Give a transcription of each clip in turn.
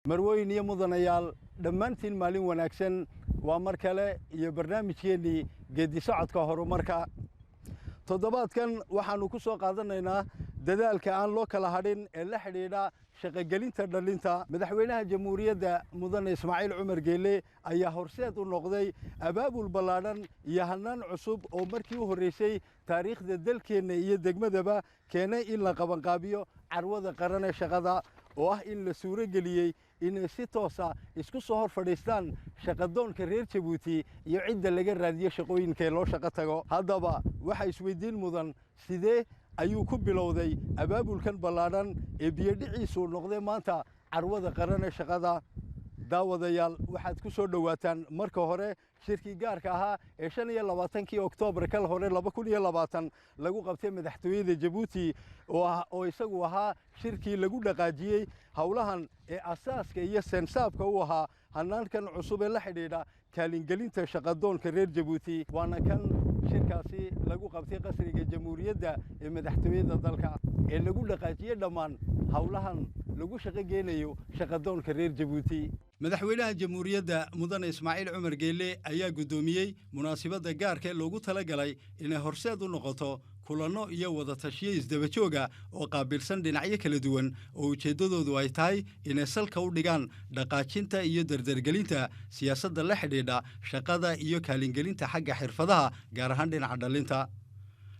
marweyn iyo mudanayaal dhammaantiin maalin wanaagsan waa mar kale iyo barnaamijkeennii geedi socodka horumarka toddobaadkan waxaannu ku soo qaadanaynaa dadaalka aan loo kala hadhin ee la xidhiidha shaqogelinta dhalinta madaxweynaha jamhuuriyadda mudane ismaaciil cumar geelle ayaa horseed u noqday abaabul ballaadhan iyo hannaan cusub oo markii u horraysay taariikhda dalkeenna iyo degmadaba keenay in la qabanqaabiyo carwada qaran ee shaqada oo ah in la suuro geliyey inay si toosa isku soo hor fadhiistaan shaqadoonka reer Jabuuti iyo cidda laga raadiyo shaqooyinka loo shaqo tago haddaba waxa isweydiin mudan sidee ayuu ku bilowday abaabulkan ballaadhan ee biyadhiciisu noqday maanta carwada qaran ee shaqada daawadayaal waxaad ku soo dhawaataan marka hore shirkii gaarka ahaa ee 25 Oktoobar kal hore 2020 lagu qabtay madaxtooyada Jabuuti oo isagu ahaa shirkii lagu dhaqaajiyay hawlahan ee asaaska iyo sensaabka u ahaa hanaankan cusub ee la xidhiidha kaalingelinta shaqadoonka reer Jabuuti waana kan shirkaasi lagu qabtay qasriga jamhuuriyadda ee madaxtooyada dalka ee lagu dhaqaajiyay dhammaan hawlahan lagu shaqo geenayo shaqadoonka reer Jabuuti madaxweynaha jamhuuriyadda mudane ismaaciil cumar geelle ayaa gudoomiyay munaasabada gaarka ee loogu talagalay inay horseed u noqoto kulanno iyo wada tashiyo isdaba jooga oo qaabilsan dhinacyo kala duwan oo ujeedadoodu ay tahay inay salka u dhigaan dhaqaajinta iyo dardargelinta siyaasadda la xidhiidha shaqada iyo kaalingelinta xagga xirfadaha gaar ahaan dhinaca dhalinta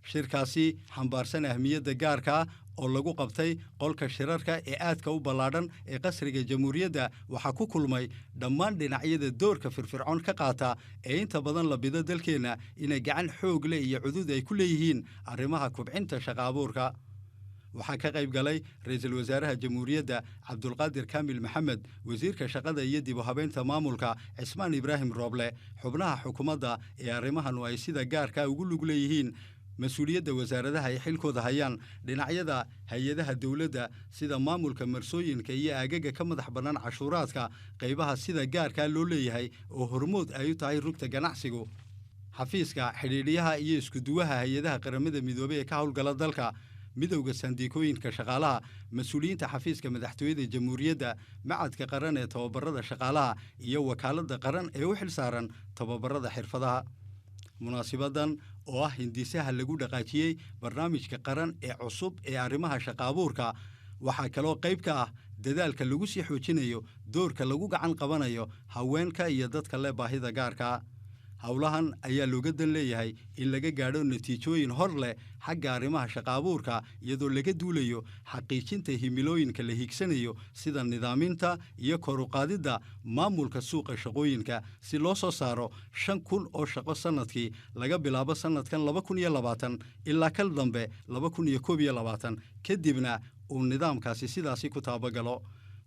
shirkaasi xambaarsan ahmiyadda gaarka oo lagu qabtay qolka shirarka ee aadka u ballaadhan ee qasriga jamhuuriyadda waxaa ku kulmay dhammaan dhinacyada doorka firfircoon ka qaata ee inta badan la bido dalkeenna inay gacan xoog leh iyo cudud ay ku leeyihiin arrimaha kubcinta shaqa abuurka waxaa ka qayb galay ra'iisul wasaaraha jamhuuriyadda cabdulqaadir kaamil maxamed wasiirka shaqada iyo dib u habeynta maamulka cismaan ibraahim rooble xubnaha xukuumadda ee arrimahan ay sida gaarka ugu lug leeyihiin مسؤولية وزارتها ay xilkooda hayaan dhinacyada hay'adaha dawladda sida maamulka marsooyinka iyo aagaga ka madax banaan cashuuraadka qaybaha sida gaarka loo leeyahay oo hormood ay u tahay rugta ganacsigu xafiiska xiriiriyaha iyo isku duwaha hay'adaha qaramada midoobay ee ka howlgala dalka midowga sandiikooyinka shaqaalaha mas'uuliyiinta xafiiska madaxtooyada jamhuuriyadda macadka qaran ee tababarada shaqaalaha iyo wakaaladda qaran ee u xilsaaran tababarada xirfadaha munaasabadan oo ah hindisaha lagu dhaqaajiyay barnaamijka qaran ee cusub ee arrimaha shaqa abuurka waxaa kaloo qayb ka ah dadaalka lagu sii xoojinayo doorka lagu gacan qabanayo haweenka iyo dadka leh baahida gaarka hawlahan ayaa looga dan leeyahay in laga gaadho natiijooyin hor leh xagga arrimaha shaqa abuurka iyadoo laga duulayo xaqiijinta himilooyinka la hiigsanayo sida nidaaminta iyo kor u qaadidda maamulka suuqa shaqooyinka si loo soo saaro 5,000 oo shaqo sanadkii laga bilaabo sanadkan 2020 ilaa kal dambe 2021 kadibna uu nidaamkaasi sidaasi ku taabagalo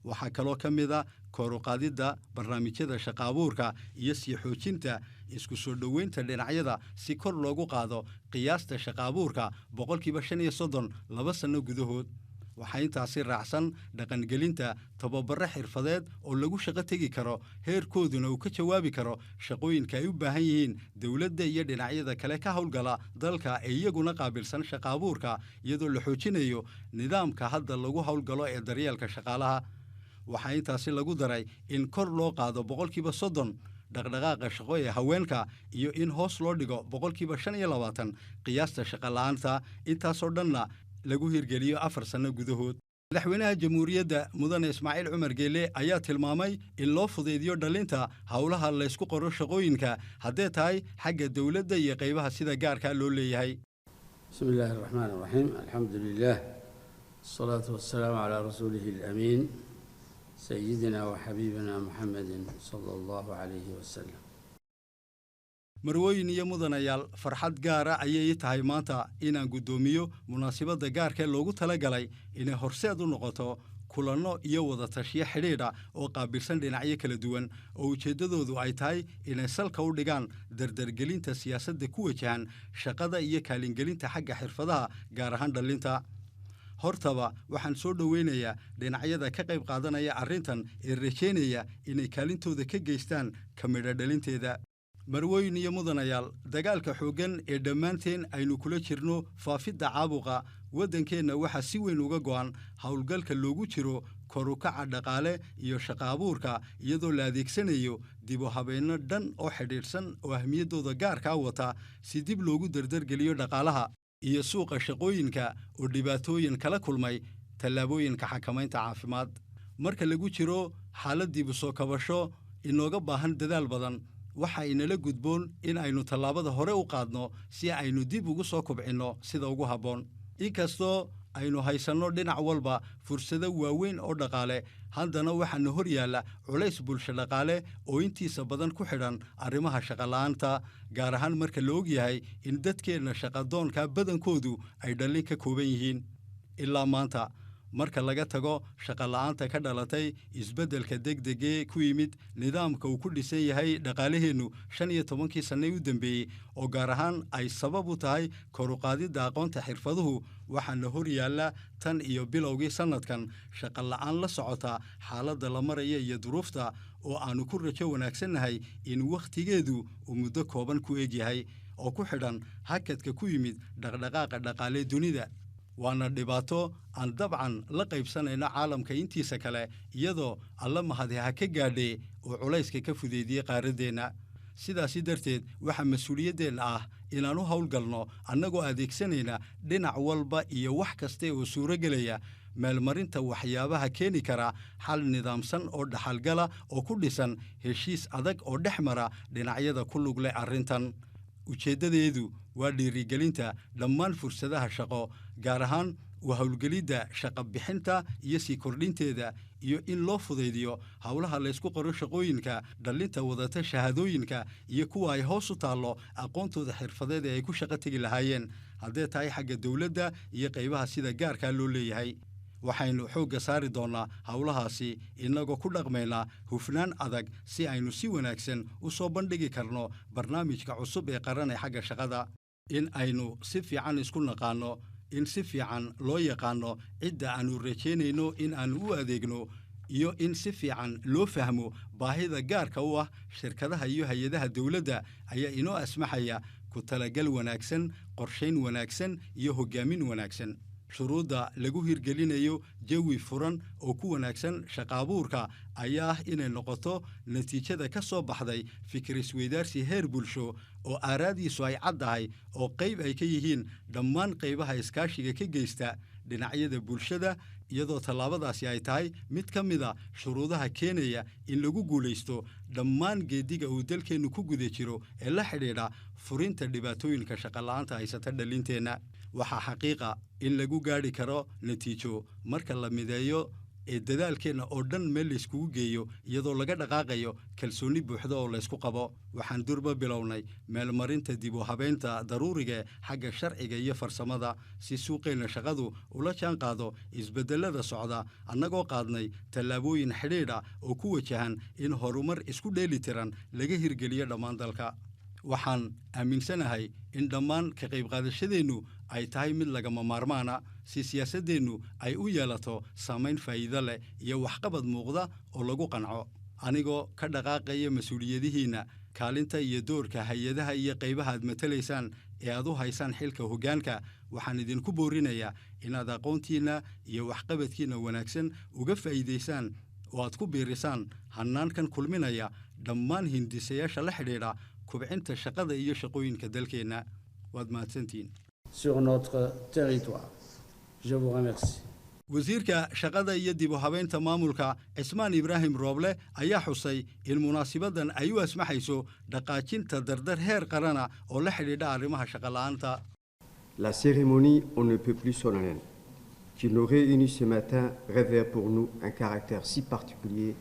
waxaa kaloo ka mid ah kor u qaadidda barnaamijyada shaqa abuurka iyo sii xoojinta isku soo dhoweynta dhinacyada si kor loogu qaado qiyaasta shaqa abuurka 35% 2 sano gudahood waxaa intaasi raacsan dhaqangelinta tababaro xirfadeed oo lagu shaqo tegi karo heerkooduna uu ka jawaabi karo shaqooyinka ay u baahan yihiin dawladda iyo dhinacyada kale ka howlgala dalka ee iyaguna qaabilsan shaqa abuurka iyadoo la xoojinayo nidaamka hadda lagu howlgalo ee daryeelka shaqaalaha waxaa intaasi lagu daray in kor loo qaado 30% dhaqdhaqaaqa shaqo ee haweenka iyo in hoos loo dhigo 25% qiyaasta shaqa la'aanta intaasoo dhanna lagu hirgeliyo 4 sano gudahood madaxweynaha jamhuuriyadda mudane ismaaciil cumar geelle ayaa tilmaamay in loo fudeediyo dhalinta hawlaha la isku qoro shaqooyinka haddee tahay xagga dawladda iyo qaybaha sida gaarka loo leeyahay bismillaahi raxmaani raxiim alxamdulillaah wasalaatu wasalaamu calaa rasuulihi al-amiin سيدنا وحبيبنا محمد صلى الله عليه وسلم marwooyin iyo mudanayaal farxad gaara ayay tahay maanta inaan gudoomiyo munaasabada gaarka loogu talagalay inay horseed u noqoto kulanno iyo wada tashiyo xidhiidha oo qaabilsan dhinacyo kala duwan oo ujeedadoodu ay tahay inay salka u dhigaan dardargelinta siyaasadda ku wajahan shaqada iyo kaalingelinta xagga xirfadaha gaar ahaan dhalinta hortaba waxaan soo dhaweynayaa dhinacyada ka qayb qaadanaya arrintan ee rajeynaya inay kaalintooda ka geystaan ka midho dhalinteeda marwooyin iyo mudanayaal dagaalka xooggan ee dhammaanteen aynu kula jirno faafidda caabuqa waddankeenna waxaa si weyn uga go'an howlgalka loogu jiro kor u kaca dhaqaale iyo shaqo abuurka iyadoo la adeegsanayo dib u habeenno dhan oo xidhiidhsan oo ahmiyaddooda gaarkaa wata si dib loogu dardargeliyo dhaqaalaha iyo suuqa shaqooyinka oo dhibaatooyin kala kulmay tallaabooyinka xakamaynta caafimaad marka lagu jiro xaalad dib u soo kabasho inooga baahan dadaal badan waxa inala gudboon in aynu tallaabada hore u qaadno si aynu dib ugu soo kobcinno sida ugu habboon inkastoo aynu haysanno dhinac walba fursado waaweyn oo dhaqaale haddana waxaana hor yaalla culays bulsho dhaqaale oo intiisa badan ku xidhan arrimaha shaqola'aanta gaar ahaan marka la og yahay in dadkeenna shaqadoonka badankoodu ay dhallin ka kooban yihiin ilaa maanta marka laga tago shaqola'aanta ka dhalatay isbeddelka degdegee ku yimid nidaamka uu ku dhisan yahay dhaqaalaheennu 15 sannay u dambeeyey oo gaar ahaan ay sabab u tahay kor u qaadidda aqoonta xirfaduhu waxaana hor yaalla tan iyo bilowgii sannadkan shaqola'aan la socota xaaladda la maraya iyo duruufta oo aannu ku rajo wanaagsannahay in wakhtigeedu uu muddo kooban ku eg yahay oo ku xidhan hakadka ku yimid dhaqdhaqaaqa dhaqaalee dunida waana dhibaato aan dabcan la qaybsanayno caalamka intiisa kale iyadoo alla mahadi ha ka gaadhee oo culayska ka fudeydiyey qaaraddeenna sidaasi darteed waxaa mas-uuliyaddeenna ah inaan u howlgalno annagoo adeegsanayna dhinac walba iyo wax kaste oo suuragelaya meelmarinta waxyaabaha keeni kara xal nidaamsan oo dhaxalgala oo ku dhisan heshiis adag oo dhex mara dhinacyada ku lug leh arrintan ujeeddadeedu waa dhiirigelinta dhammaan fursadaha shaqo gaar ahaan u howlgelidda shaqa bixinta iyo sii kordhinteeda iyo in loo fudaydiyo howlaha laysku qoro shaqooyinka dhallinta wadata shahaadooyinka iyo kuwa ay hoos u taallo aqoontooda xirfadeed ee ay ku shaqo tegi lahaayeen haddee tahay xagga dowladda iyo qaybaha sida gaarkaa loo leeyahay waxaynu xoogga saari doonnaa howlahaasi innagoo ku dhaqmaynaa hufnaan adag si aynu si wanaagsan u soo bandhigi karno barnaamijka cusub ee qaran ee xagga shaqada in aynu si fiican isku naqaanno in si fiican loo yaqaanno cidda aannu rajaynayno in aannu u adeegno iyo in si fiican loo fahmo baahida gaarka u ah shirkadaha iyo hay-adaha dowladda ayaa inoo asmaxaya ku talagal wanaagsan qorshayn wanaagsan iyo hoggaamin wanaagsan shuruudda lagu hirgelinayo jawi furan oo ku wanaagsan shaqaabuurka ayaa ah inay noqoto natiijada ka soo baxday fikir isweydaarsi heer bulsho oo aaraadiisu ay caddahay oo qayb ay ka yihiin dhammaan qaybaha iskaashiga ka geysta dhinacyada bulshada iyadoo tallaabadaasi ay tahay mid ka mida shuruudaha keenaya in lagu guulaysto dhammaan geeddiga uu dalkeennu ku guda jiro ee la xidhiidha furinta dhibaatooyinka shaqola'aanta haysata dhallinteenna waxaa xaqiiqa in lagu gaadhi karo natiijo marka la mideeyo ee dadaalkeenna oo dhan meel layskugu geeyo iyadoo laga dhaqaaqayo kalsoonni buuxda oo laysku qabo waxaan durba bilownay meelmarinta dib u habeynta daruurigae xagga sharciga iyo farsamada si suuqeenna shaqadu ula jaan qaado isbeddellada socda annagoo qaadnay tallaabooyin xidhiidha oo ku wajahan in horumar isku dheeli tiran laga hirgeliyo dhammaan dalka waxaan aaminsanahay in dhammaan ka qaybqaadashadeennu ay tahay mid lagama maarmaana si siyaasaddeennu ay u yeelato saamayn faa'iido leh iyo waxqabad muuqda oo lagu qanco anigoo ka dhaqaaqaya mas-uuliyadihiinna kaalinta iyo doorka hay-adaha iyo qaybaha aad matalaysaan ee aad u haysaan xilka hoggaanka waxaan idinku boorinayaa inaad aqoontiinna iyo waxqabadkiinna wanaagsan uga faa'iidaysaan oo aad ku biirisaan hannaankan kulminaya dhammaan hindisayaasha la xidhiidha kubcinta shaqada iyo shaqooyinka dalkeenna waad mahadsantihiin sur notre territoire. Je vous remercie. wasiirka shaqada iyo dib u habeynta maamulka cismaan ibraahim rooble ayaa xusay in munaasibaddan ay u asmaxayso dhaqaajinta dardar heer qarana oo la xidhiidha arrimaha shaqola'aanta. La cérémonie on ne peut plus solennelle qui nous réunit ce matin revêt pour nous un caractère si particulier.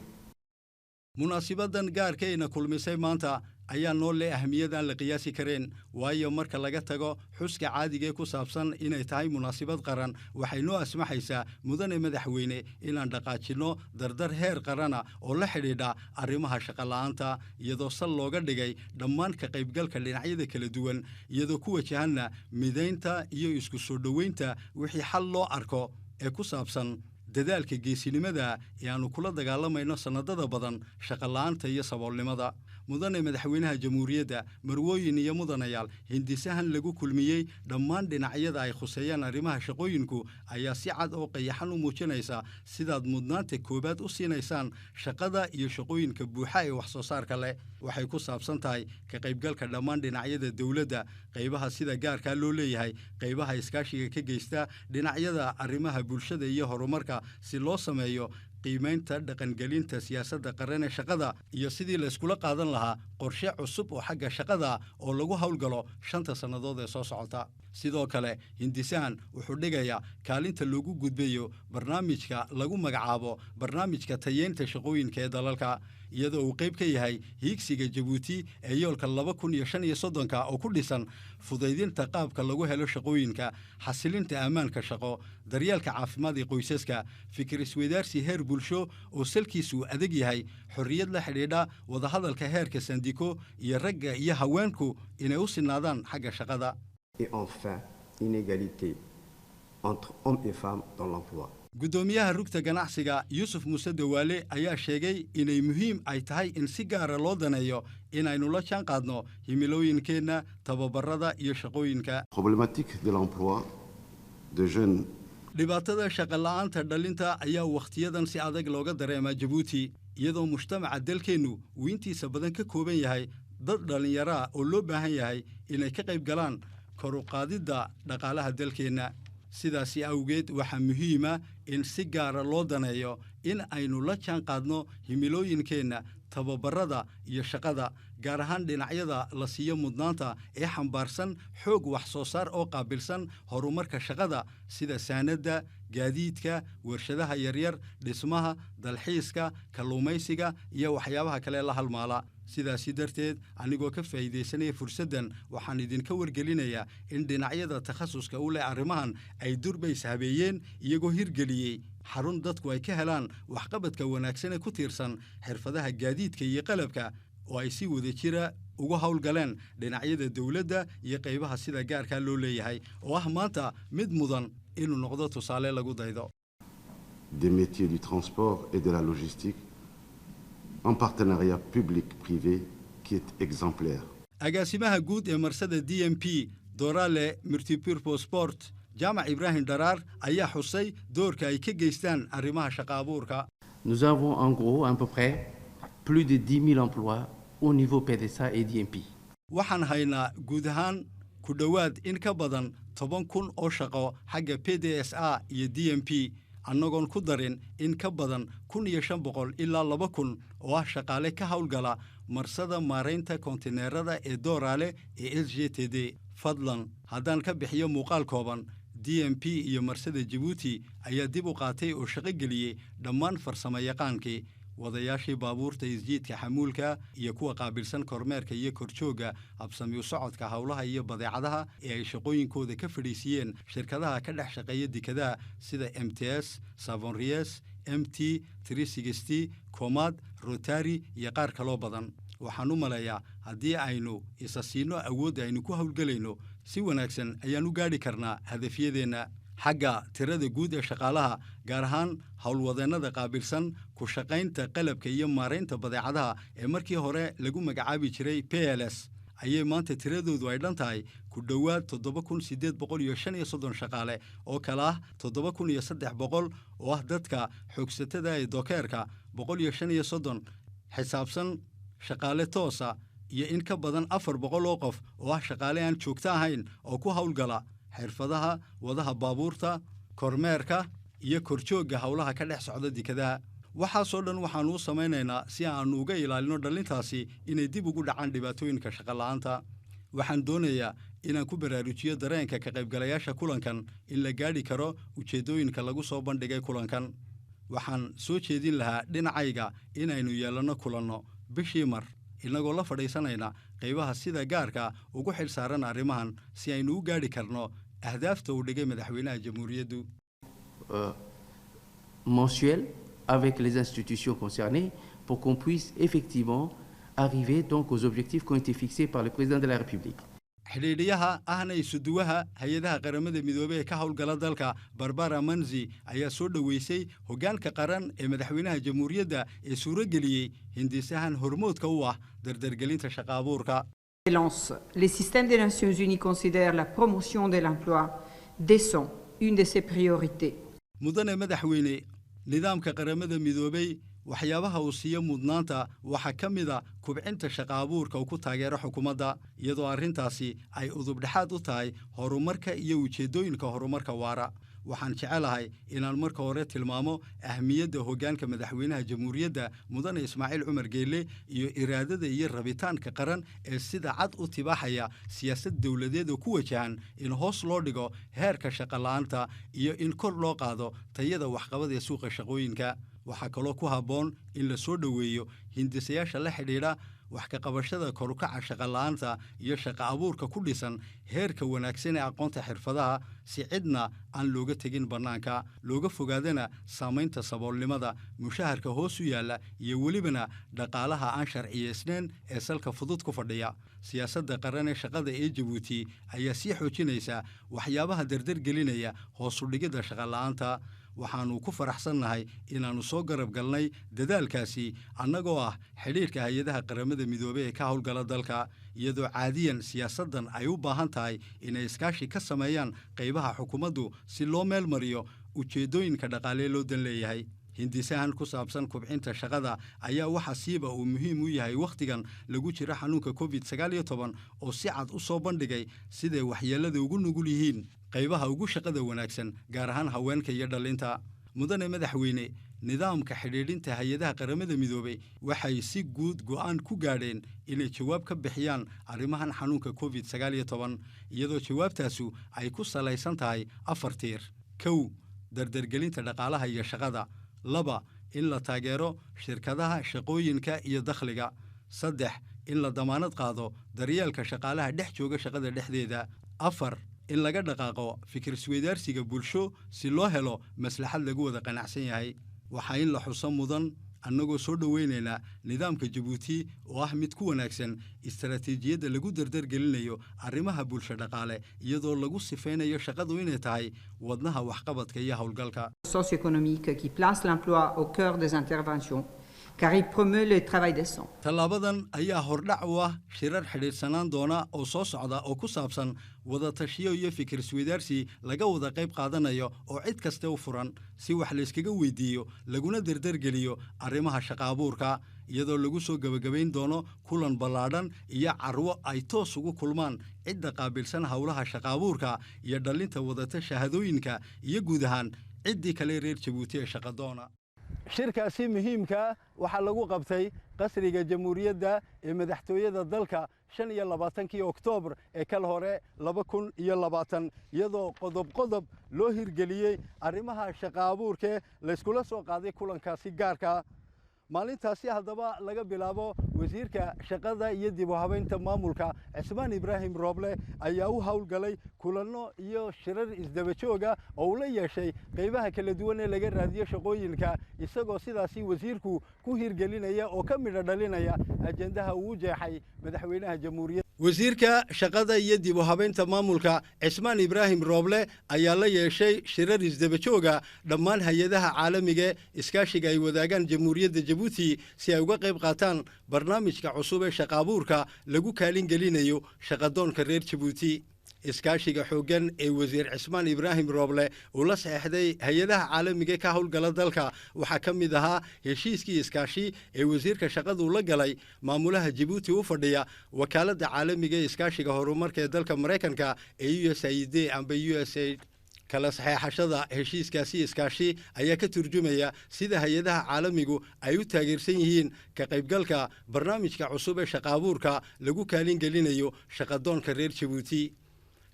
munaasibaddan gaarkayna kulmisay maanta ayaa noo leh ahmiyad aan la qiyaasi kareen waayo marka laga tago xuska caadigee ku saabsan inay tahay munaasibad qaran waxay noo asmaxaysaa mudane madaxweyne inaan dhaqaajinno dardar heer qarana oo la xidhiidha arrimaha shaqola'aanta iyadoo sal looga dhigay dhammaan ka qaybgalka dhinacyada kala duwan iyadoo ku wajahanna midaynta iyo isku soo dhoweynta wixii xal loo arko ee ku saabsan dadaalka geesinimada ee aannu kula dagaalamayno sannadada badan shaqola'aanta iyo saboolnimada mudane madaxweynaha jamhuuriyadda marwooyin iyo mudanayaal hindisahan lagu kulmiyey dhammaan dhinacyada ay khuseeyaan arrimaha shaqooyinku ayaa si cad oo qayaxan u muujinaysa sidaad mudnaanta koowaad u siinaysaan shaqada iyo shaqooyinka buuxa ee wax soo saarka leh waxay ku saabsan tahay ka qaybgalka dhammaan dhinacyada dowladda qaybaha sida gaarka loo leeyahay qaybaha iskaashiga ka geysta dhinacyada arrimaha bulshada iyo horumarka si loo sameeyo qiimaynta dhaqangelinta siyaasadda qaran ee shaqada iyo sidii la iskula qaadan lahaa qorshe cusub oo xagga shaqada oo lagu howlgalo 5 sannadood ee soo socota sidoo kale hindisahan wuxuu dhigayaa kaalinta loogu gudbayo barnaamijka lagu magacaabo barnaamijka tayeynta shaqooyinka ee dalalka iyadoo uu qayb ka yahay hiigsiga Jabuuti ee yoolka 2035 oo ku dhisan fudaydinta qaabka lagu helo shaqooyinka xasilinta ammaanka shaqo daryeelka caafimaad ee qoysaska fikir isweydaarsi heer bulsho oo salkiisu adag yahay xorriyad la xidhiidha wada hadalka heerka sandiko iyo ragga iyo haweenku inay u sinaadaan xagga shaqada et enfin une égalité entre hommes et femmes dans l'emploi. gudoomiyaha rugta ganacsiga Yusuf Muuse Dawaale ayaa sheegay inay muhiim ay tahay in si gaar ah loo daneeyo inaynu la jaan qaadno himilooyinkeena tababarada iyo shaqooyinka. Problématique de l'emploi de jeunes. dhibaatada shaqo la'aanta dhalinta ayaa waqtiyadan si adag looga dareemaa Jabuuti iyadoo mujtamaca dalkeenu uu intiisa badan ka kooban yahay dad dhalinyaro ah oo loo baahan yahay inay ka qayb galaan kor u qaadidda dhaqaalaha dalkeena sidaasi awgeed waxaa muhiim ah in si gaar ah loo daneeyo in aynu la jaan qaadno himilooyinkeena tababarada iyo shaqada gaar ahaan dhinacyada la siiyo mudnaanta ee xambaarsan xoog wax soo saar oo qaabilsan horumarka shaqada sida saanada gaadiidka warshadaha yaryar dhismaha dalxiiska kalluumaysiga iyo waxyaabaha kale la halmaala sidaasi darteed anigoo ka faa'iideysanaya fursaddan waxaan idinka wargelinayaa in dhinacyada takhasuska u leh arrimahan ay durbays habeeyeen iyagoo hirgeliyey xarun dadku ay ka helaan waxqabadka wanaagsan ee ku tiirsan xirfadaha gaadiidka iyo qalabka oo ay si wada jira uga howlgaleen dhinacyada dowladda iyo qaybaha sida gaarka loo leeyahay oo ah maanta mid mudan inuu noqdo tusaale lagu daydo. Des métiers du transport et de la logistique en partenariat public-privé qui est exemplaire. agaasimaha guud ee marsada DMP Dorale Multipurpose Sport Jaamac Ibrahim Darar ayaa xusay doorka ay ka geystaan arrimaha shaqo abuurka. Nous avons en gros à peu près plus de 10 000 emplois au niveau PDSA et DMP. waxaan haynaa guud ahaan ku dhowaad in ka badan 10,000 oo shaqo xagga PDSA iyo DMP annagoon ku darin in ka badan 1,500 ilaa 2,000 oo ah shaqaale ka howlgala marsada maaraynta kontineerada ee Dorale ee SGTD. fadlan haddaan ka bixiyo muuqaal kooban DMP iyo marsada Djibouti ayaa dib u qaatay oo shaqo geliyey dhammaan farsamo yaqaankii wadayaashii baabuurta isjiidka xamuulka iyo kuwa qaabilsan kormeerka iyo korjooga habsami u socodka howlaha iyo badeecadaha ee ay shaqooyinkooda ka fadhiisiyeen shirkadaha ka dhex shaqeeya dekedaha sida MTS, Savonries, MT 360, Comad, Rotary iyo qaar kaloo badan. waxaan u maleeyaa haddii aynu isa siino awood aynu ku howlgelayno si wanaagsan ayaan u gaadhi karnaa hadafyadeenna xagga tirada guud ee shaqaalaha gaar ahaan howlwadeennada qaabilsan ku shaqaynta qalabka iyo maaraynta badeecadaha ee markii hore lagu magacaabi jiray PLS ayay maanta tiradoodu ay dhan tahay ku dhowaad 7,835 shaqaale oo kala ah 7,300 oo ah dadka xoogsatada ee dokeerka 135 xisaabsan shaqaale toosa iyo in ka badan 400 oo qof oo ah shaqaale aan joogto ahayn oo ku howlgala xirfadaha wadaha baabuurta kormeerka iyo korjooga howlaha ka dhex socda dekedaha waxaasoo dhan waxaan u samaynaynaa si aan uga ilaalino dhalintaasi inay dib ugu dhacaan dhibaatooyinka shaqo la'aanta waxaan doonayaa inaan ku baraarujiyo dareenka ka qaybgalayaasha kulankan in la gaadhi karo ujeedooyinka lagu soo bandhigay kulankan waxaan soo jeedin lahaa dhinacayga inaynu yeelanno kulanno bishii mar inagoo la fadhiisanayna qaybaha sida gaarka ugu xil saaran arrimahan si aynu u gaadhi karno ahdaafta uu dhigay madaxweynaha jamhuuriyaddu. Mensuel avec les institutions concernées pour qu'on puisse effectivement arriver donc aux objectifs qui ont été fixés par le président de la République. xidhiidhiyaha ahna isuduwaha hay-adaha qaramada midoobey ee ka howlgala dalka Barbara Manzi ayaa soo dhaweysay hoggaanka qaran ee madaxweynaha jamhuuriyadda ee suurageliyey hindisahan hormoodka u ah dardargelinta shaqo abuurka. Les systèmes des Nations Unies considèrent la promotion de l'emploi décent une de ses priorités. mudane madaxweyne nidaamka qaramada midoobey waxyaabaha uu siiyo mudnaanta waxa ka mid ah kubcinta shaqo abuurka uu ku taageero xukuumadda iyadoo arrintaasi ay udub dhexaad u tahay horumarka iyo ujeedooyinka horumarka waara. waxaan jecelahay inaan marka hore tilmaamo ahmiyadda hoggaanka madaxweynaha jamhuuriyadda mudane Ismaaciil Cumar Geelle iyo iraadada iyo rabitaanka qaran ee sida cad u tibaaxaya siyaasad dawladeed oo ku wajahan in hoos loo dhigo heerka shaqo la'aanta iyo in kor loo qaado tayada waxqabad ee suuqa shaqooyinka. waxaa kaloo ku habboon in la soo dhoweeyo hindisayaasha la xidhiidha wax ka qabashada kor u kaca shaqo la'aanta iyo shaqo abuurka ku dhisan heerka wanaagsan ee aqoonta xirfadaha si cidna aan looga tegin bannaanka looga fogaadana saamaynta saboolnimada mushaharka hoos u yaalla iyo welibana dhaqaalaha aan sharciyeysnayn ee salka fudud ku fadhiya. siyaasadda qaran ee shaqada ee Jabuuti ayaa sii xoojinaysa waxyaabaha dardargelinaya hoos u dhigidda shaqo la'aanta. waxaanu ku faraxsannahay inaannu soo garab galnay dadaalkaasi annagoo ah xidhiirka hay-adaha qaramada midoobey ee ka howlgala dalka iyadoo caadiyan siyaasaddan ay u baahan tahay inay iskaashi ka sameeyaan qaybaha xukuumaddu si loo meel mariyo ujeeddooyinka dhaqaalee loo dan leeyahay. hindisahan ku saabsan kubcinta shaqada ayaa waxa siiba uu muhiim u yahay wakhtigan lagu jiro xanuunka COVID-19 oo si cad u soo bandhigay siday waxyeellada ugu nugul yihiin qaybaha ugu shaqada wanaagsan gaar ahaan haweenka iyo dhalinta. mudane madaxweyne nidaamka xidhiidhinta hay-adaha qaramada midoobey waxay si guud go'aan ku gaadheen inay jawaab ka bixiyaan arrimahan xanuunka COVID-19 iyadoo jawaabtaasu ay ku salaysan tahay 4 tiir. 1 dardargelinta dhaqaalaha iyo shaqada. 2 in la taageero shirkadaha shaqooyinka iyo dakhliga. 3 in la damaanad qaado daryeelka shaqaalaha dhex jooga shaqada dhexdeeda. 4 in laga dhaqaaqo fikir isweydaarsiga bulsho si loo helo maslaxad lagu wada qanacsan yahay. waxaa in la xuso mudan annagoo soo dhoweynaynaa nidaamka Jabuuti oo ah mid ku wanaagsan istaraatiijiyadda lagu dardargelinayo arrimaha bulsho dhaqaale iyadoo lagu sifeynayo shaqadu inay tahay wadnaha waxqabadka iyo howlgalka socio-économique qui place l'emploi au cœur des interventions car il promeut le travail décent. tallaabadan ayaa hordhac u ah shirar xidhiidhsanaan doona oo soo socda oo ku saabsan wada tashiyo iyo fikir isweydaarsi laga wada qayb qaadanayo oo cid kasta u furan si wax la iskaga weydiiyo laguna dardargeliyo arrimaha shaqo abuurka iyadoo lagu soo gabagabayn doono kulan ballaadhan iyo carwo ay toos ugu kulmaan cidda qaabilsan howlaha shaqo abuurka iyo dhalinta wadata shahaadooyinka iyo guud ahaan ciddii kale reer Jabuuti ee shaqadoona. shirkaasi muhiimka waxaa lagu qabtay qasriga jamhuuriyadda ee madaxtooyada dalka 25 Oktoobar ee kala hore 2020 iyadoo qodob loo hirgeliyey arrimaha shaqo abuurka la iskula soo qaaday kulankaasi gaarka. maalintaasi haddaba laga bilaabo wasiirka shaqada iyo dib u habeynta maamulka Cismaan Ibraahim Rooble ayaa u howlgalay kulanno iyo shirar isdaba jooga oo la yeeshay qaybaha kala duwan ee laga raadiyo shaqooyinka isagoo sidaasi wasiirku ku hirgelinaya oo ka midho dhalinaya ajendaha uu jeexay madaxweynaha jamhuuriyadda. wasiirka shaqada iyo dib u habeynta maamulka Cismaan Ibraahim Rooble ayaa la yeeshay shirar isdaba jooga dhammaan hay'adaha caalamiga iskaashiga ay wadaagaan jamhuuriyadda Jabuuti si ay uga qayb qaataan barnaamijka cusub ee shaqo abuurka lagu kaalin gelinayo shaqadoonka reer Jabuuti. iskaashiga xooggan ee wasiir Cismaan Ibraahim Rooble uu la saxeexday hay'adaha caalamiga ka howlgala dalka waxaa ka mid ahaa heshiiskii iskaashi ee wasiirka shaqadu la galay maamulaha Jabuuti u fadhiya wakaaladda caalamiga iskaashiga horumarka ee dalka Mareykanka ee USAID amba USAID. kala saxeexashada heshiiskaasi iskaashi ayaa ka turjumaya sida hay'adaha caalamigu ay u taageersan yihiin ka qaybgalka barnaamijka cusub ee shaqo abuurka lagu kaalin gelinayo shaqadoonka reer Jabuuti.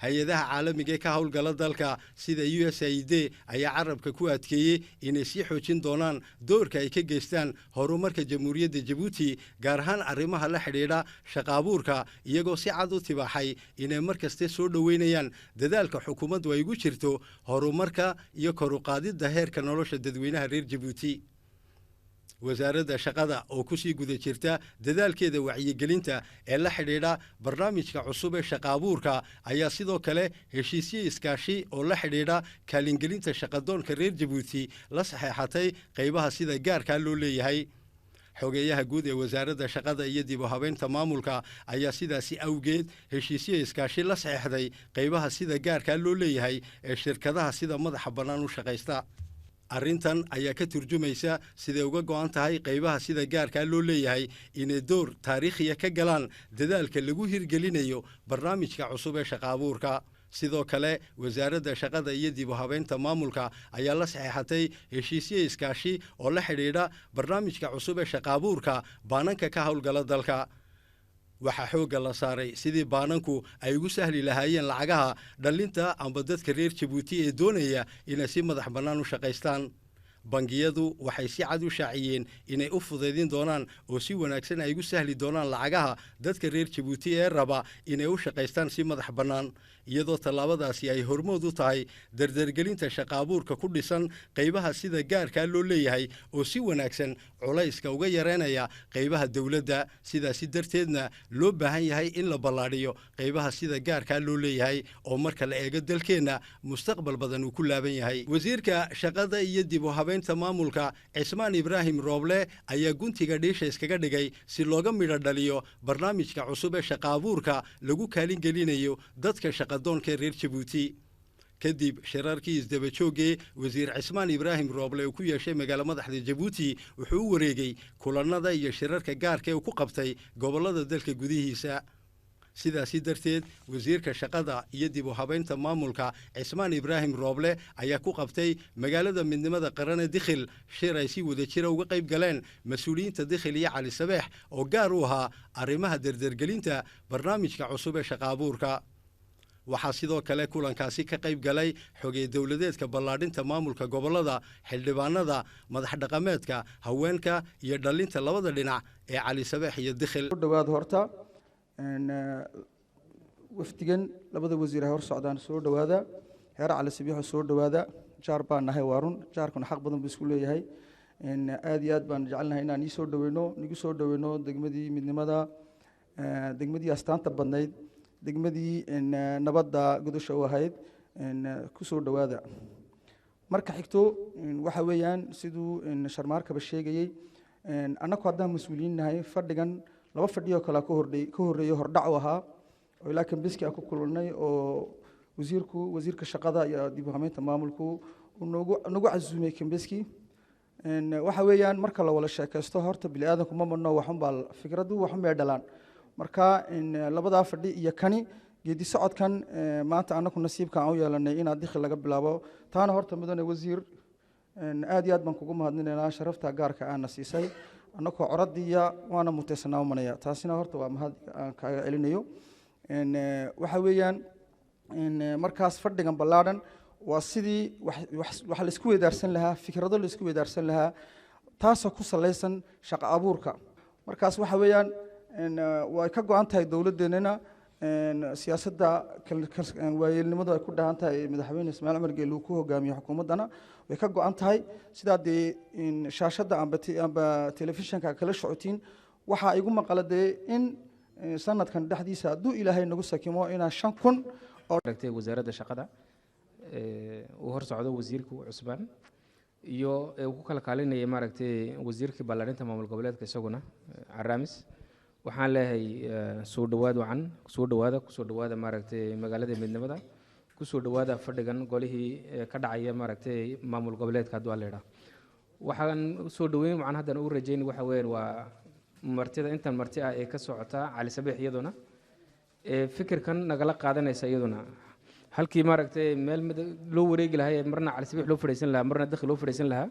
hay-adaha caalamiga ka howlgala dalka sida USAID ayaa carabka ku adkeeyey inay sii xoojin doonaan doorka ay ka geystaan horumarka jamhuuriyadda Jabuuti gaar ahaan arrimaha la xidhiidha shaqo abuurka iyagoo si cad u tibaaxay inay markasta soo dhoweynayaan dadaalka xukuumaddu ay ugu jirto horumarka iyo kor u qaadidda heerka nolosha dadweynaha reer Jabuuti. wasaaradda shaqada oo ku sii guda jirta dadaalkeeda wacyigelinta ee la xidhiidha barnaamijka cusub ee shaqa abuurka ayaa sidoo kale heshiisyo iskaashi oo la xidhiidha kaalingelinta shaqadoonka reer jabuuti la saxeexatay qaybaha sida gaarkaa loo leeyahay xogeeyaha guud ee wasaaradda shaqada iyo dib u habeynta maamulka ayaa sidaasi awgeed heshiisyo iskaashi la saxeexday qaybaha sida gaarkaa loo leeyahay ee shirkadaha sida madaxa bannaan u shaqaysta arrintan ayaa ka turjumaysa siday uga go'an tahay qaybaha sida gaarkaa loo leeyahay inay door taariikhiya ka galaan dadaalka lagu hirgelinayo barnaamijka cusub ee shaqa abuurka sidoo kale wasaaradda shaqada iyo dib u habeynta maamulka ayaa la saxeexatay heshiisyo iskaashi oo la xidhiidha barnaamijka cusub ee shaqa abuurka baananka ka howlgala dalka waxaa xoogga la saaray sidii baananku ay ugu sahli lahaayeen lacagaha dhallinta amba dadka reer jabuuti ee doonaya inay si madax bannaan u shaqaystaan bangiyadu waxay si cad u shaaciyeen inay u fudaydin doonaan oo si wanaagsan ay ugu sahli doonaan lacagaha dadka reer jabuuti ee raba inay u shaqaystaan si madax bannaan iyadoo tallaabadaasi ay hormood u tahay dardargelinta shaqa abuurka ku dhisan qaybaha sida gaarkaa loo leeyahay oo si wanaagsan culayska uga yareynaya qaybaha dowladda sidaasi darteedna loo baahan yahay in la ballaadhiyo qaybaha sida gaarkaa loo leeyahay oo marka la eego dalkeenna mustaqbal badan uu ku laaban yahay wasiirka shaqada iyo dib u habeynta maamulka cismaan ibraahim rooble ayaa guntiga dhiisha iskaga dhigay si looga midho dhaliyo barnaamijka cusub ee shaqa abuurka lagu kaalin gelinayo dadka shaqadoonka reer jabuuti kadib shirarkii isdaba joogee wasiir cismaan ibraahim rooble uu ku yeeshay magaalo madaxda jabuuti wuxuu u wareegay kulannada iyo shirarka gaarka ee uu ku qabtay gobollada dalka gudihiisa sidaasi darteed wasiirka shaqada iyo dib u habeynta maamulka cismaan ibraahim rooble ayaa ku qabtay magaalada midnimada qarane dikhil shir ay si wada jira uga qayb galeen mas-uuliyiinta dikhil iyo cali sabeex oo gaar u ahaa arrimaha dardargelinta barnaamijka cusub ee shaqa abuurka waxaa sidoo kale kulankaasi ka qayb galay xogey dowladeedka ballaadhinta maamulka gobollada xildhibaanada madax dhaqameedka haweenka iyo dhallinta labada dhinac ee cali sabeex iyo dikhil dhawaad horta wafdigan labada wasiir hor socdaan soo dhawaada heer cali sabiixo soo dhawaada jaar baan nahay waa run jaarkuna xaq badan buu isku leeyahay aad iyo aad baan jecelnahay inaan soo dhaweyno nigu soo dhaweyno degmadii midnimada degmadii astaanta badnayd degmadii nabadda gudasha u ahayd ku soo dhawaada marka xigto waxa weeyaan siduu sharmaarkaba sheegayey annagu haddaan mas-uuliyiin nahay fadhigan laba fadhiyo kale ka horreeyo hordhac u ahaa oo ilaa kambeski aan ku kulannay oo wasiirka shaqada iyo dib u habeynta maamulku uu nagu casuumay kambeski waxa weeyaan marka la wada sheekaysto horta bini aadanku ma madno waxunbaa fikraddu waxunbay dhalaan marka labadaa fadhi iyo kani geedi socodkan maanta annagu nasiibka aan u yeelanay inaad dikhil laga bilaabo taana horta mudane wasiir aad iyo aad baan kugu mahadninaynaa sharafta gaarka aana siisay annagoo coradiya waana mutaysanaa u manaya taasina horta waa mahad aan kaaga celinayo waxa weeyaan markaas fadhigan ballaadhan waa sidii wax la isku weydaarsan lahaa fikrado la isku weydaarsan lahaa taasoo ku salaysan shaqo abuurka markaas waxa weeyaan way ka go-an tahay dowladdeennana siyaasadda waayeelnimadu ay ku dhahan tahay madaxweyne ismaaciil cumar geelle uu ku hogaamiyo xukuumaddana way ka go-an tahay sidaa dee shaashadda amba telefishinka kala socotiin waxaa igu maqala dee in sanadkan dhexdiisa hadduu ilaahay nagu sakimo inaa 5,000 oo aragtay wasaaradda shaqada uu hor socdo wasiirku cusbaan iyo uu ku kala kaalinayay maaragtay wasiirkii ballaarinta maamul goboleedka isaguna Araamis waxaan leeyahay soo dhawaada maaragtay magaalada midnimada ku soo dhawaada fadhigan golihii ka dhacaya maaragtay maamul goboleedka haduu leeyahay waxaan soo dhaweyn waxaan hadda u rajeynay waxa weeyaan waa martida intan marti ah ee ka socota cali sabiix iyaduna fikirkan nagala qaadanaysa iyaduna halkii maaragtay meel loo wareegi lahaa marna cali sabiix loo fadhiisan lahaa marna dakhil loo fadhiisan lahaa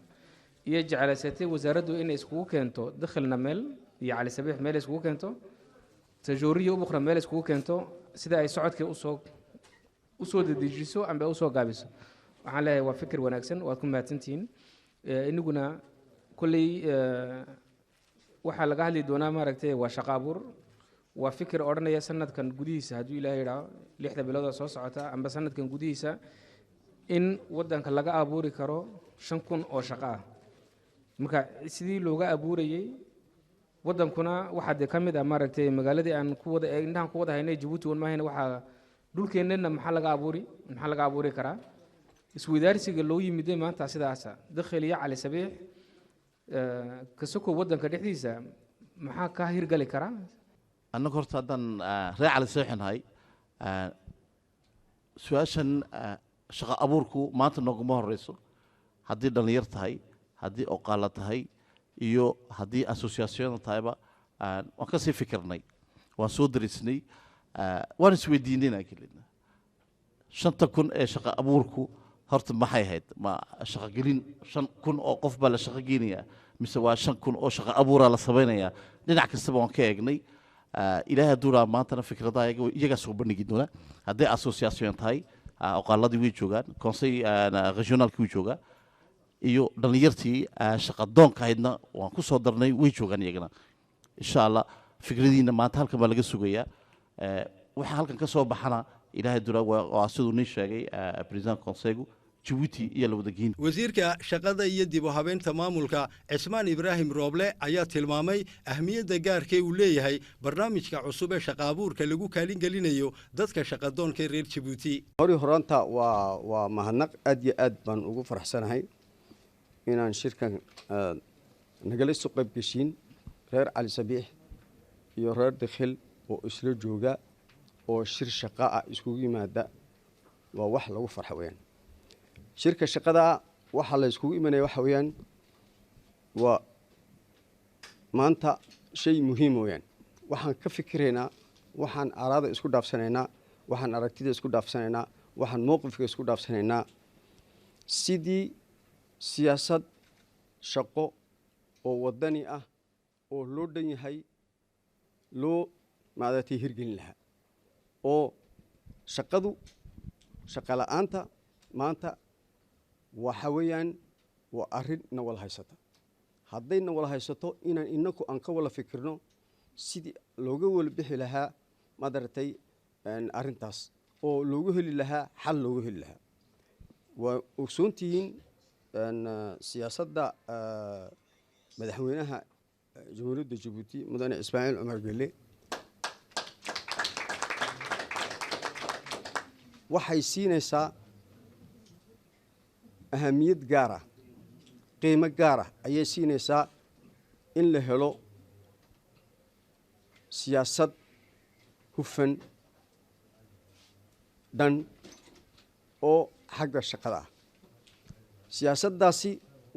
iyo jecelaysatay wasaaraddu inay iskugu keento dakhilna meel iyo cali sabiix meel iskugu keento tajooriyo ukhra meel iskugu keento sida ay socodkii u soo dedejiso amba u soo gaabiso waxaan leeyahay waa fikir wanaagsan waad ku mahadsantihiin inaguna kulley waxaa laga hadli doonaa maaragtay waa shaqo abuur waa fikir odhanaya sanadkan gudihiisa hadduu ilaahay yidhaaho 6 bilood oo soo socota amba sanadkan gudihiisa in waddanka laga abuuri karo 5,000 oo shaqo ah marka sidii looga abuurayay wadankuna waxaa dee ka mid ah maaragtay magaaladii aan ku wada indhahan ku wada haynay Jabuuti wan maahayna waxaa dhulkeennana maxaa laga abuuri karaa isweydaarsiga loo yimiday maanta sidaasa dakhil iyo cali sabiix ka soko wadanka dhexdiisa maxaa ka hirgali karaa annaga horta haddaan reer cali sabiixnahay su-aashan shaqo abuurku maanta nooguma horeyso haddii dhallinyar tahay haddii oqaala tahay iyo haddii association tahayba waan ka sii fikirnay waan soo darisnay waan isweydiinayna kelina 5,000 ee shaqo abuurku horta maxay ahayd ma shaqo gelin 5,000 oo qof baa la shaqo geynaya mise waa 5,000 oo shaqo abuura la sameynaya dhinac kastaba waan ka eegnay ilaahay duura maantana fikradaha iyaga soo bandhigi doona haddii association tahay oqaaladii way joogaan conseil regionalki way joogaa iyo dhallinyartii shaqo doonka ahaydna waan ku soo darnay way joogaan iyagana insha allah fikradiina maanta halkan baa laga sugayaa waxa halkan ka soo baxana ilaahay dura waa siduu nin sheegay president conseil Djibouti iyo la wada geyn wasiirka shaqada iyo dib u habeynta maamulka Cismaan Ibraahim Rooble ayaa tilmaamay ahmiyadda gaarka uu leeyahay barnaamijka cusub ee shaqo abuurka lagu kaalin gelinayo dadka shaqo doonka reer Djibouti horanta waa mahadnaq aad iyo aad baan ugu faraxsanahay inaan shirkan nagala soo qayb gashin reer cali sabiix iyo reer dakhil oo isla jooga oo shir shaqo ah iskugu yimaada waa wax lagu farxo weeyaan shirka shaqada waxa la iskugu imanaya waxa weeyaan waa maanta shay muhiim weeyaan waxaan ka fikiraynaa waxaan araada isku dhaafsanaynaa waxaan aragtida isku dhaafsanaynaa waxaan mowqifka isku dhaafsanaynaa sidii siyaasad shaqo oo wadani ah oo loo dhan yahay loo maadatay hirgelin lahaa oo shaqadu shaqo la'aanta maanta waxa weeyaan waa arrin na wala haysata haddayna wala haysato inaan inaku aan ka wala fikirno sidii looga wala bixi lahaa madartay arrintaas oo loogu heli lahaa xal loogu heli lahaa waa ogsoontihiin siyaasadda madaxweynaha jamhuuriyadda Djibouti mudane Ismaaciil Cumar Gelle waxay siinaysaa ahamiyad gaar ah qiimo gaar ah ayay siinaysaa in la helo siyaasad hufan dhan oo xagga shaqada ah siyaasaddaasi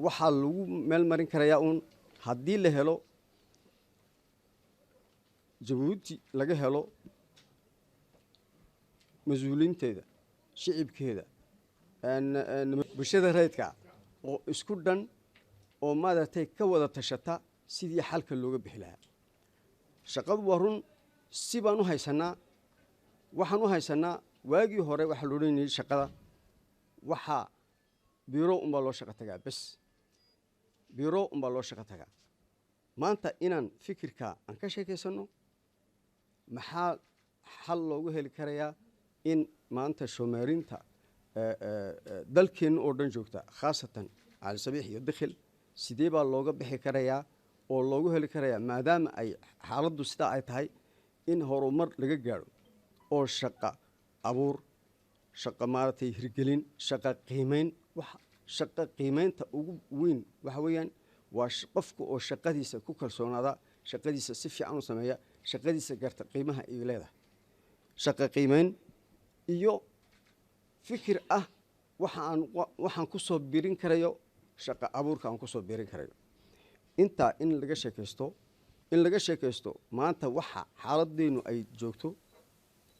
waxaa lagu meel marin karayaa uun haddii la helo Djibouti laga helo mas-uuliinteeda shicibkeeda bulshada rayidka oo isku dhan oo maaragtay ka wada tashata sidii xalka looga bixi lahaa shaqadu waa run si baan u haysanaa waxaan u haysanaa waagii hore waxaa loo odhanayay shaqada waxaa biro unbaa loo shaqo tagaa bes biro unbaa loo shaqo tagaa maanta inaan fikirka aan ka sheekaysano maxaa xal loogu heli karayaa in maanta shoomeerinta dalkeenna oo dhan joogta khaasatan cali sabiix iyo dakhil sidee baa looga bixi karayaa oo loogu heli karayaa maadaama ay xaaladdu sidaa ay tahay in horumar laga gaadho oo shaqo abuur shaqo maaragtay hirgelin shaqo qiimeyn shaqo qiimeynta ugu weyn waxa weeyaan waa qofka oo shaqadiisa ku kalsoonaada shaqadiisa si fiican u sameeya shaqadiisa garta qiimaha ay leedahay shaqo qiimeyn iyo fikir ah waxaan ku soo birin karayo shaqo abuurka aan ku soo birin karayo intaa in laga sheekaysto maanta waxa xaaladdeenu ay joogto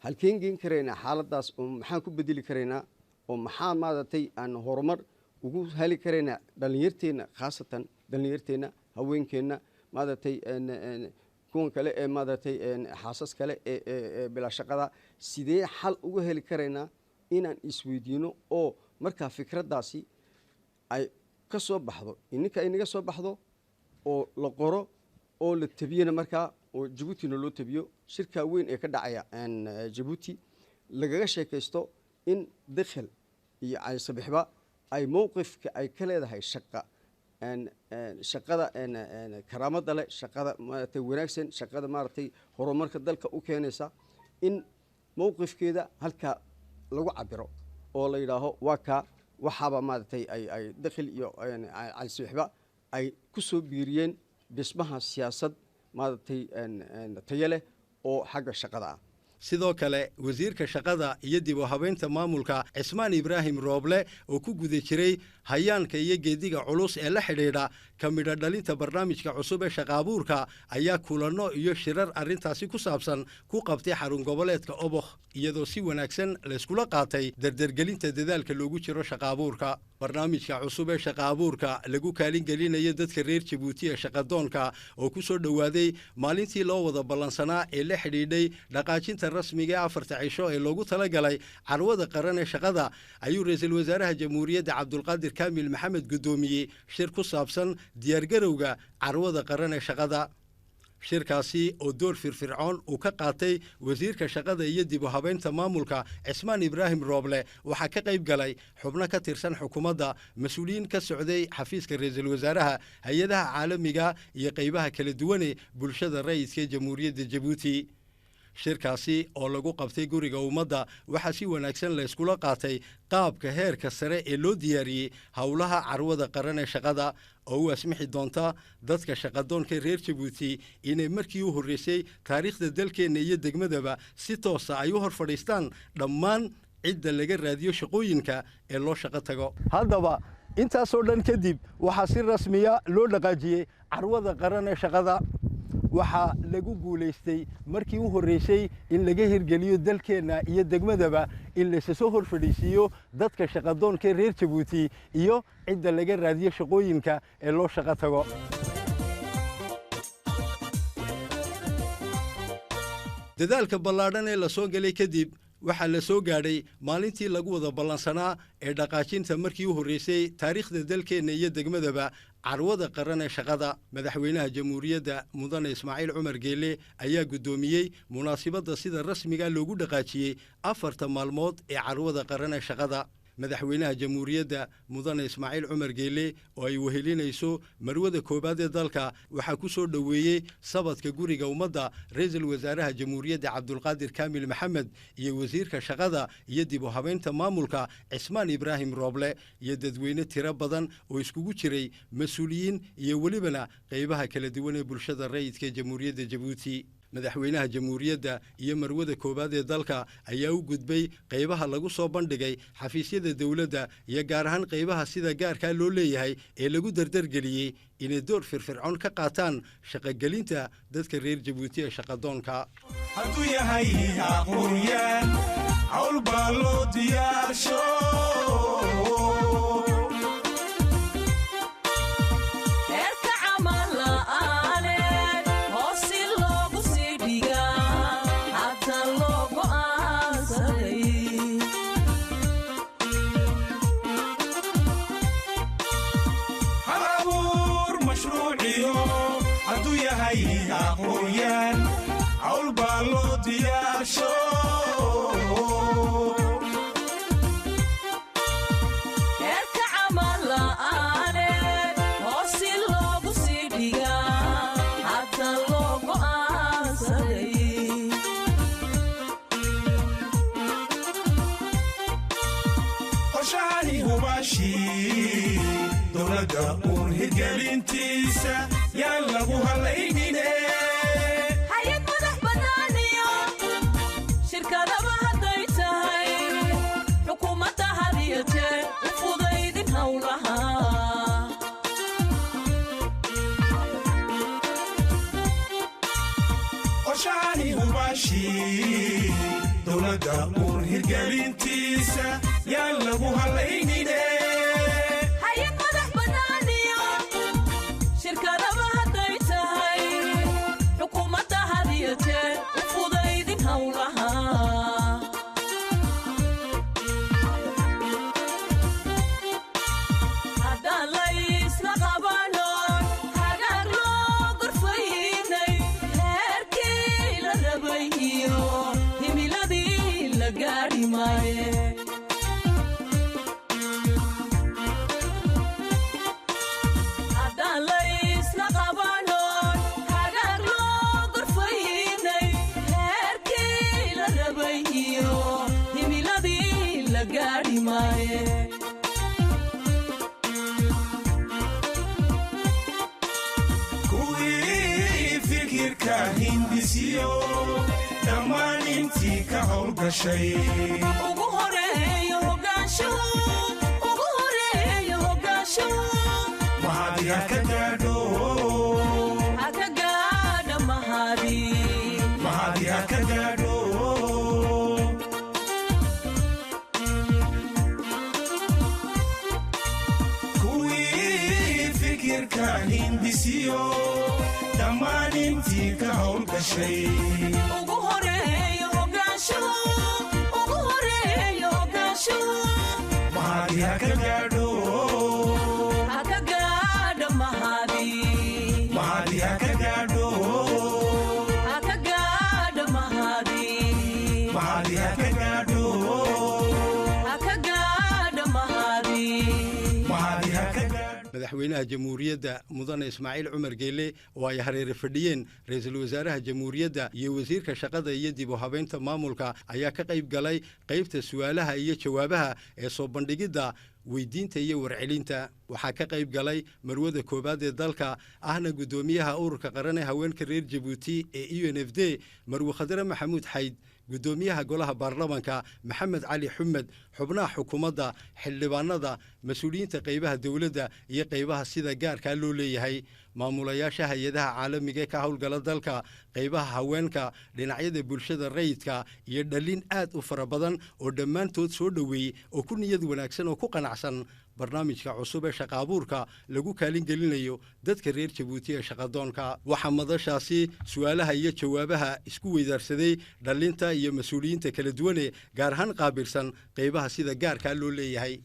halkeen geen karaynaa xaaladdaas oo maxaan ku bedeli karaynaa oo maxaa maaragtay aan horumar ugu heli karaynaa dhallinyarteenna khaasatan dhallinyarteenna haweenkeenna maaragtay kuwan kale ee maaragtay xaasas kale ee bilaa shaqada sidee xal uga heli karaynaa inaan isweydiino oo markaa fikraddaasi ay ka soo baxdo ininka ay naga soo baxdo oo la qoro oo la tabiyana markaa oo Djiboutina loo tabiyo shirka weyn ee ka dhacaya Djibouti lagaga sheekaysto in dakhil iyo cali sabiixba ay mowqifka ay ka leedahay shaqo shaqada karaamada leh shaqada maaragtay wanaagsan shaqada maaragtay horumarka dalka u keenaysa in mowqifkeeda halka lagu cabiro oo la yidhaaho waa kaa waxaaba maaragtay ay dakhil iyo calsiixba ay ku soo biiriyeen dhismaha siyaasad maaragtay tayo leh oo xagga shaqada ah sidoo kale wasiirka shaqada iyo dib u habeynta maamulka Cismaan Ibraahim Rooble oo ku guda jiray hayaanka iyo geediga culus ee la xidhiidha ka midho dhalinta barnaamijka cusub ee shaqo abuurka ayaa kulano iyo shirar arrintaasi ku saabsan ku qabtay xarun goboleedka Obokh iyadoo si wanaagsan la iskula qaatay dardargelinta dadaalka loogu jiro shaqo abuurka barnaamijka cusub ee shaqo abuurka lagu kaalin gelinayo dadka reer Djibouti ee shaqadoonka oo ku soo dhawaaday maalintii loo wada ballansanaa ee la xidhiidhay dhaqaajinta rasmiga afarta cisho ee loogu talagalay carwada qaran ee shaqada ayuu ra'iisul wasaaraha jamhuuriyadda Cabdulqaadir Kaamil Maxamed gudoomiyey shir ku saabsan diyaargarowga carwada qaran ee shaqada shirkaasi oo door firfircoon uu ka qaatay wasiirka shaqada iyo dib u habeynta maamulka Cismaan Ibraahim Rooble waxaa ka qayb galay xubno ka tirsan xukuumadda mas'uuliyiin ka socday xafiiska ra'iisul wasaaraha hay'adaha caalamiga iyo qaybaha kala duwan ee bulshada rayidka ee jamhuuriyadda Djibouti shirkaasi oo lagu qabtay guriga ummadda waxaa si wanaagsan la iskula qaatay qaabka heerka sare ee loo diyaariyey howlaha carwada qaran ee shaqada oo u asmixi doonta dadka shaqadoonka reer Djibouti inay markii u horeysay taariikhda dalkeena iyo degmadaba si toos ah ay u hor fadhiistaan dhammaan cidda laga raadiyo shaqooyinka ee loo shaqo tago haddaba intaasoo dhan kadib waxaa si rasmiya loo dhaqaajiyey carwada qaran ee shaqada waxaa lagu guulaystay markii u horeysay in laga hirgeliyo dalkeena iyo degmadaba in la soo hor fadhiisiyo dadka shaqadoonka reer Djibouti iyo cidda laga raadiyo shaqooyinka ee loo shaqo tago dadaalka ballaadhan ee la soo galay kadib waxaa la soo gaadhay maalintii lagu wada ballansanaa ee dhaqaajinta markii u horeysay taariikhda dalkeena iyo degmadaba carwada qaran ee shaqada madaxweynaha jamhuuriyadda mudane Ismaaciil Cumar Geele ayaa gudoomiyey munaasabadda sida rasmiga loogu dhaqaajiyey 4 maalmood ee carwada qaran ee shaqada madaxweynaha jamhuuriyadda mudane Ismaaciil Cumar Geele oo ay wehelinayso marwada koobaad ee dalka waxaa ku soo dhaweeyay sabadka guriga ummadda ra'iisul wasaaraha jamhuuriyadda Cabdulqaadir Kaamil Maxamed iyo wasiirka shaqada iyo dib u habeynta maamulka Cismaan Ibraahim Rooble iyo dadweyne tiro badan oo iskugu jiray mas'uuliyiin iyo walibana qaybaha kala duwan ee bulshada rayidka ee jamhuuriyadda Djibouti madaxweynaha jamhuuriyadda iyo marwada koobaad ee dalka ayaa u gudbay qaybaha lagu soo bandhigay xafiisyada dawladda iyo gaar ahaan qaybaha sida gaarka loo leeyahay ee lagu dardargeliyey inay door firfircoon ka qaataan shaqagelinta dadka reer Djibouti ee shaqadoonka hadduu yahay aqoonyahan hawl baa loo diyaarsho aqoonyahan hawl baa loo diyaarsho heerka camal la'aaneed hoosi loogu sii dhigaa hadda loo go'aansaday qorshahani hubaashii dowladda uun hirgelintiisa yaan lagu halaynine hay'ad madax bannaaniyo shirkadaba hadday tahay xukuumadda had iyo jeer u fudaydin howlaha qorshahani hubaashii dowladda uun hirgelintiisa yaan lagu halaynine gaadhi maaye kuwii fikirka hindisiyo dhammaan intii ka howlgashay ugu horeeyo hogaansho mahadi ha ka gaadho mahadi ha ka gaadho kuwii fikirka hindisiyo dhammaan intii ka howlgashay ugu horeeyo hogaansho mahadi ha ka gaadho madaxweynaha jamhuuriyadda mudane ismaaciil cumar geele oo ay hareere fadhiyeen ra'iisul wasaaraha jamhuuriyadda iyo wasiirka shaqada iyo dib u habaynta maamulka ayaa ka qayb galay qaybta su'aalaha iyo jawaabaha ee soo bandhigidda weydiinta iyo warcelinta waxaa ka qayb galay marwada koowaad ee dalka ahna guddoomiyaha ururka qaran ee haweenka reer jabuuti ee UNFD marwe khadre maxamuud xayd guddoomiyaha golaha baarlamanka maxamed cali xumed xubnaha xukuumadda xildhibaanada mas-uuliyiinta qaybaha dowladda iyo qaybaha sida gaarkaa loo leeyahay maamulayaasha hay-adaha caalamiga ee ka howlgala dalka qaybaha haweenka dhinacyada bulshada rayidka iyo dhalin aad u fara badan oo dhammaantood soo dhoweeyey oo ku niyad wanaagsan oo ku qanacsan barnaamijka cusub ee shaqa abuurka lagu kaalin gelinayo dadka reer jabuuti ee shaqadoonka waxaa madashaasi su'aalaha iyo jawaabaha isku weydaarsaday dhalinta iyo mas-uuliyiinta kala duwane gaar ahaan qaabilsan qaybaha sida gaarkaa loo leeyahay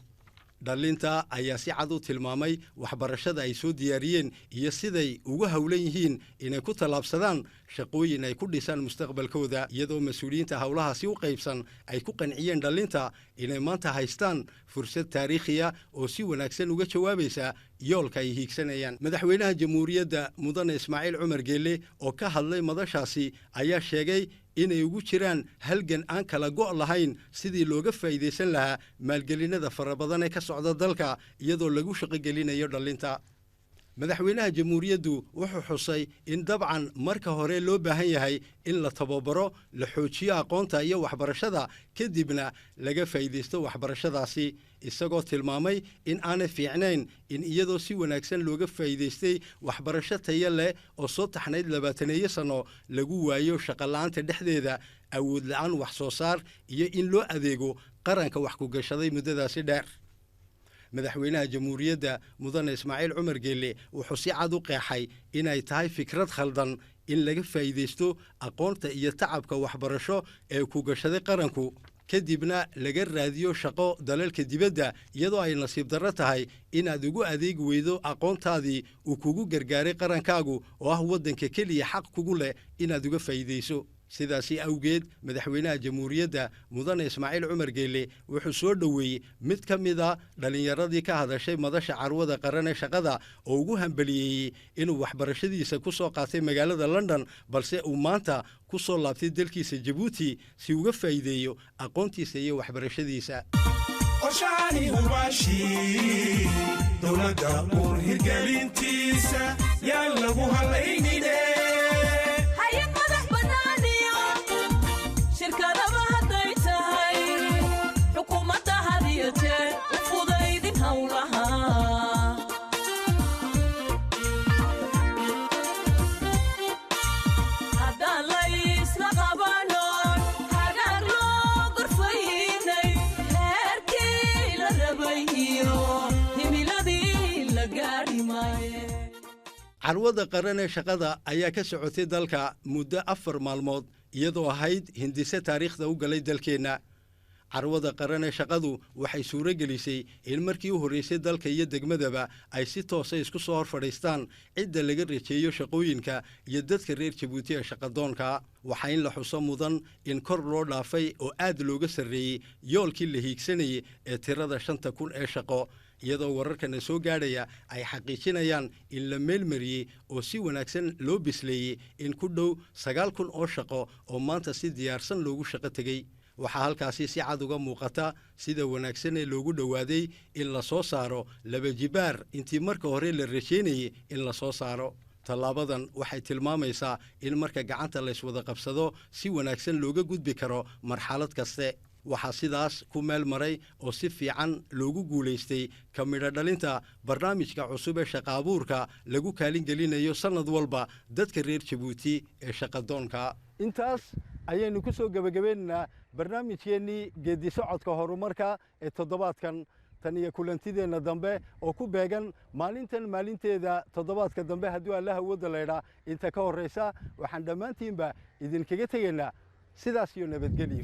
dhalinta ayaa si cad u tilmaamay waxbarashada ay soo diyaariyeen iyo siday ugu howlan yihiin inay ku tallaabsadaan shaqooyin ay ku dhisaan mustaqbalkooda iyadoo mas-uuliyiinta howlahaasi u qaybsan ay ku qanciyeen dhalinta inay maanta haystaan fursad taariikhiya oo si wanaagsan uga jawaabaysa yoolka ay hiigsanayaan madaxweynaha jamhuuriyadda mudane ismaaciil cumar geele oo ka hadlay madashaasi ayaa sheegay inay ugu jiraan halgan aan kala go' lahayn sidii looga faa'iidaysan lahaa maalgelinada fara badan ee ka socda dalka iyadoo lagu shaqogelinayo dhalinta madaxweynaha jamhuuriyaddu wuxuu xusay in dabcan marka hore loo baahan yahay in la tababaro la xoojiyo aqoonta iyo waxbarashada kadibna laga faa'iidaysto waxbarashadaasi isagoo tilmaamay in aanay fiicnayn in iyadoo si wanaagsan looga faa'iidaystay waxbarasho tayo leh oo soo taxnayd 20 sano lagu waayo shaqola'aanta dhexdeeda awood la'aan wax soo saar iyo in loo adeego qaranka wax ku gashaday muddadaasi dheer madaxweynaha jamhuuriyadda mudane ismaaciil cumar geele wuxuu si cad u qeexay inay tahay fikrad khaldan in laga faa'iidaysto aqoonta iyo tacabka waxbarasho ee ku gashaday qaranku kadibna laga raadiyo shaqo dalalka dibadda iyadoo ay nasiib darro tahay inaad ugu adeegi weydo aqoontaadii uu kugu gargaaray qarankaagu oo ah waddanka keliya xaq kugu leh inaad uga faa'iidayso sidaasi awgeed madaxweynaha jamhuuriyadda mudane ismaaciil cumar geele wuxuu soo dhoweeyey mid ka mid a dhallinyaradii ka hadashay madasha carwada qaran ee shaqada oo ugu hambaliyeeyey inuu waxbarashadiisa ku soo qaatay magaalada london balse uu maanta ku soo laabtay dalkiisa jabuuti si uga faa'iideeyo aqoontiisa iyo waxbarashadiisa qorshahani hubaashii dowladda uur hirgelintiisa yaan lagu halaynine carwada qaran ee shaqada ayaa ka socotay dalka muddo 4 maalmood iyadoo ahayd hindise taariikhda u galay dalkeenna carwada qaran ee shaqadu waxay suuro gelisay in markii u horreysay dalka iyo degmadaba ay si toosa isku soo hor fadhiistaan cidda laga rajeeyo shaqooyinka iyo dadka reer jabuuti ee shaqadoonka waxaa in la xuso mudan in kor loo dhaafay oo aad looga sarreeyey yoolkii la hiigsanayay ee tirada 5,000 ee shaqo iyadoo wararkana soo gaadhaya ay xaqiijinayaan in la meelmariyey oo si wanaagsan loo bisleeyey in ku dhow 9,000 oo shaqo oo maanta si diyaarsan loogu shaqo tegey waxaa halkaasi si cad uga muuqata sida wanaagsan ee loogu dhowaaday in la soo saaro laba jibaar intii marka hore la rajaynayay in la soo saaro tallaabadan waxay tilmaamaysaa in marka gacanta layswada qabsado si wanaagsan looga gudbi karo marxalad kaste waxaa sidaas ku meel maray oo si fiican loogu guulaystay ka midho dhalinta barnaamijka cusub ee shaqa abuurka lagu kaalin gelinayo sannad walba dadka reer jabuuti ee shaqadoonka intaas ayaynu ku soo gebagabeynaynaa barnaamijkeennii geeddi socodka horumarka ee toddobaadkan tan iyo kulantideenna dambe oo ku beegan maalintan maalinteeda toddobaadka dambe haddii allaha wadda laydhaa inta ka horraysa waxaan dhammaantiinba idinkaga tegaynaa sidaas iyo nabadgelyo